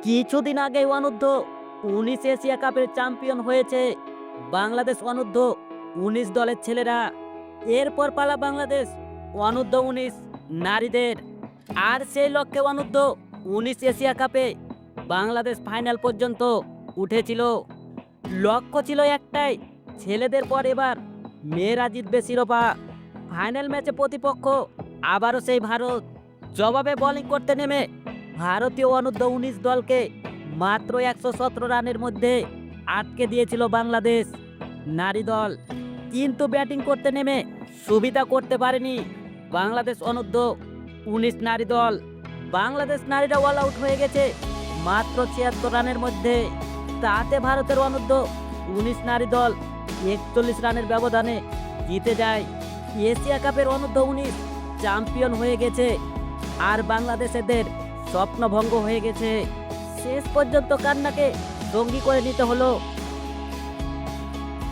কিছুদিন আগে অনূর্ধ্ব-19 এশিয়া কাপের চ্যাম্পিয়ন হয়েছে বাংলাদেশ অনূর্ধ্ব-19 দলের ছেলেরা। এরপর পালা বাংলাদেশ অনূর্ধ্ব-19 নারীদের। আর সেই লক্ষ্যে অনূর্ধ্ব-19 এশিয়া কাপে বাংলাদেশ ফাইনাল পর্যন্ত উঠেছিল। লক্ষ্য ছিল একটাই, ছেলেদের পর এবার মেয়েরা জিতবে শিরোপা। ফাইনাল ম্যাচে প্রতিপক্ষ আবারও সেই ভারত। জবাবে বোলিং করতে নেমে ভারতীয় অনূর্ধ্ব-19 দলকে মাত্র 117 রানের মধ্যে আটকে দিয়েছিল বাংলাদেশ নারী দল। কিন্তু ব্যাটিং করতে নেমে সুবিধা করতে পারেনি বাংলাদেশ অনূর্ধ্ব-19 নারী দল। বাংলাদেশ নারীরা অল আউট হয়ে গেছে মাত্র 76 রানের মধ্যে। তাতে ভারতের অনূর্ধ্ব-19 নারী দল 41 রানের ব্যবধানে জিতে যায়। এশিয়া কাপের অনূর্ধ্ব-19 চ্যাম্পিয়ন হয়ে গেছে, আর বাংলাদেশের স্বপ্নভঙ্গ হয়ে গেছে। শেষ পর্যন্ত কান্নাকে সঙ্গী করে নিতে হলো